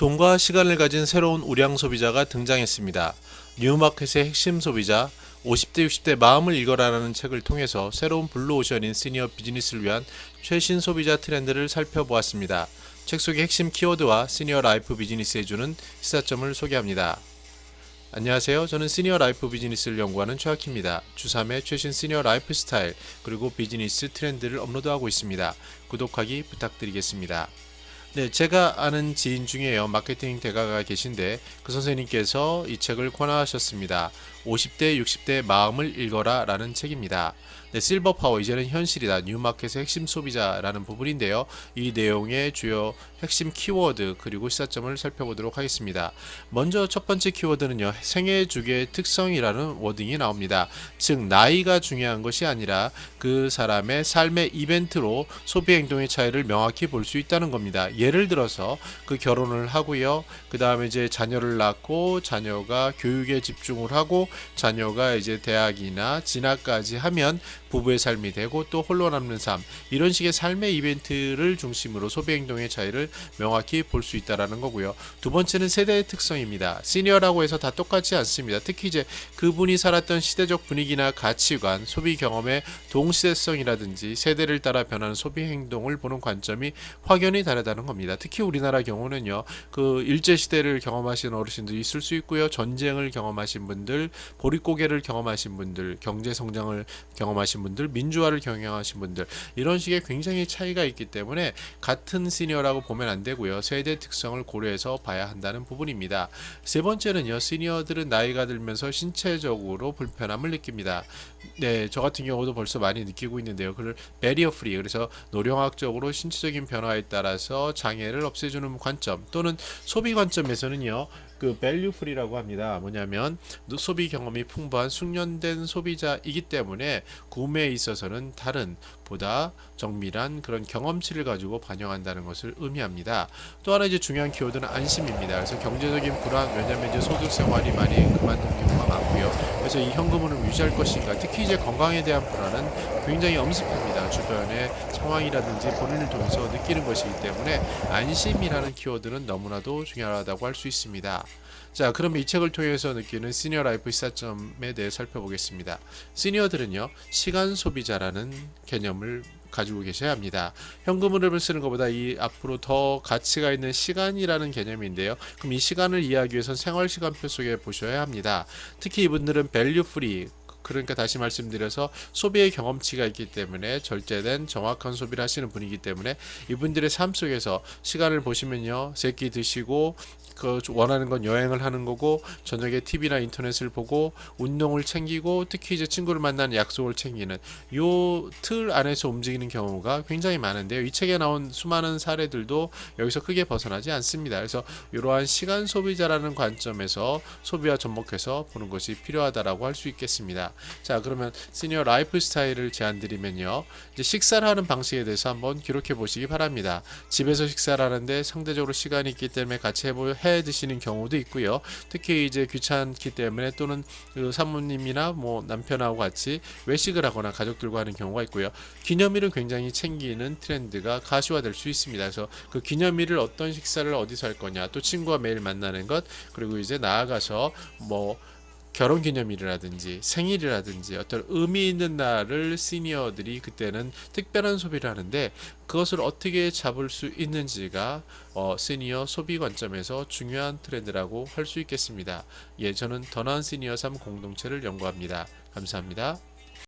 돈과 시간을 가진 새로운 우량 소비자가 등장했습니다. 뉴마켓의 핵심 소비자, 50대 60대 마음을 읽어라라는 책을 통해서 새로운 블루오션인 시니어 비즈니스를 위한 최신 소비자 트렌드를 살펴보았습니다. 책 속의 핵심 키워드와 시니어 라이프 비즈니스에 주는 시사점을 소개합니다. 안녕하세요. 저는 시니어 라이프 비즈니스를 연구하는 최학희입니다. 주 3회 최신 시니어 라이프 스타일 그리고 비즈니스 트렌드를 업로드하고 있습니다. 구독하기 부탁드리겠습니다. 네, 제가 아는 지인 중에요. 마케팅 대가가 계신데 그 선생님께서 이 책을 권하셨습니다. 50대 60대 마음을 읽어라 라는 책입니다. 네, 실버 파워 이제는 현실이다. 뉴마켓의 핵심 소비자라는 부분인데요. 이 내용의 주요 핵심 키워드 그리고 시사점을 살펴보도록 하겠습니다. 먼저 첫 번째 키워드는요. 생애 주기의 특성이라는 워딩이 나옵니다. 즉 나이가 중요한 것이 아니라 그 사람의 삶의 이벤트로 소비 행동의 차이를 명확히 볼 수 있다는 겁니다. 예를 들어서 그 결혼을 하고요. 그 다음에 이제 자녀를 낳고 자녀가 교육에 집중을 하고 자녀가 이제 대학이나 진학까지 하면 부부의 삶이 되고 또 홀로 남는 삶, 이런 식의 삶의 이벤트를 중심으로 소비 행동의 차이를 명확히 볼 수 있다라는 거고요. 두 번째는 세대의 특성입니다. 시니어라고 해서 다 똑같지 않습니다. 특히 이제 그분이 살았던 시대적 분위기나 가치관, 소비 경험의 동시대성이라든지 세대를 따라 변하는 소비 행동을 보는 관점이 확연히 다르다는 겁니다. 특히 우리나라 경우는요, 그 일제 시대를 경험하신 어르신들이 있을 수 있고요, 전쟁을 경험하신 분들, 보릿고개를 경험하신 분들, 경제 성장을 경험하신 분들, 민주화를 경영하신 분들, 이런 식의 굉장히 차이가 있기 때문에 같은 시니어라고 보면 안 되고요, 세대 특성을 고려해서 봐야 한다는 부분입니다. 세 번째는요, 시니어들은 나이가 들면서 신체적으로 불편함을 느낍니다. 네, 저 같은 경우도 벌써 많이 느끼고 있는데요. 그걸 베리어 프리, 그래서 노령학적으로 신체적인 변화에 따라서 장애를 없애주는 관점, 또는 소비 관점에서는요, 그 밸류 프리라고 합니다. 뭐냐면 소비 경험이 풍부한 숙련된 소비자이기 때문에 구매에 있어서는 다른 보다 정밀한 그런 경험치를 가지고 반영한다는 것을 의미합니다. 또 하나 이제 중요한 키워드는 안심입니다. 그래서 경제적인 불안, 왜냐하면 이제 소득 생활이 많이 그만둔 경우가 많고요. 그래서 이 현금을 유지할 것인가, 특히 이제 건강에 대한 불안은 굉장히 엄습합니다. 주변의 상황이라든지 본인을 통해서 느끼는 것이기 때문에 안심이라는 키워드는 너무나도 중요하다고 할 수 있습니다. 자, 그럼 이 책을 통해서 느끼는 시니어 라이프 시사점에 대해 살펴보겠습니다. 시니어들은요, 시간 소비자라는 개념을 가지고 계셔야 합니다. 현금을 쓰는 것보다 이 앞으로 더 가치가 있는 시간이라는 개념인데요. 그럼 이 시간을 이해하기 위해선 생활 시간표 속에 보셔야 합니다. 특히 이분들은 밸류 프리, 그러니까 다시 말씀드려서 소비의 경험치가 있기 때문에 절제된 정확한 소비를 하시는 분이기 때문에 이분들의 삶 속에서 시간을 보시면요, 세끼 드시고 그 원하는 건 여행을 하는 거고, 저녁에 TV나 인터넷을 보고 운동을 챙기고, 특히 이제 친구를 만나는 약속을 챙기는 요 틀 안에서 움직이는 경우가 굉장히 많은데요. 이 책에 나온 수많은 사례들도 여기서 크게 벗어나지 않습니다. 그래서 이러한 시간 소비자라는 관점에서 소비와 접목해서 보는 것이 필요하다라고 할 수 있겠습니다. 자, 그러면 시니어 라이프 스타일을 제안드리면요, 이제 식사를 하는 방식에 대해서 한번 기록해 보시기 바랍니다. 집에서 식사를 하는데 상대적으로 시간이 있기 때문에 같이 해 드시는 경우도 있고요. 특히 이제 귀찮기 때문에 또는 그 사모님이나 뭐 남편하고 같이 외식을 하거나 가족들과 하는 경우가 있고요. 기념일은 굉장히 챙기는 트렌드가 가시화될 수 있습니다. 그래서 그 기념일을 어떤 식사를 어디서 할 거냐, 또 친구와 매일 만나는 것, 그리고 이제 나아가서 뭐 결혼기념일이라든지 생일이라든지 어떤 의미 있는 날을 시니어들이 그때는 특별한 소비를 하는데 그것을 어떻게 잡을 수 있는지가 시니어 소비 관점에서 중요한 트렌드라고 할 수 있겠습니다. 예, 저는 더 나은 시니어 삶 공동체를 연구합니다. 감사합니다.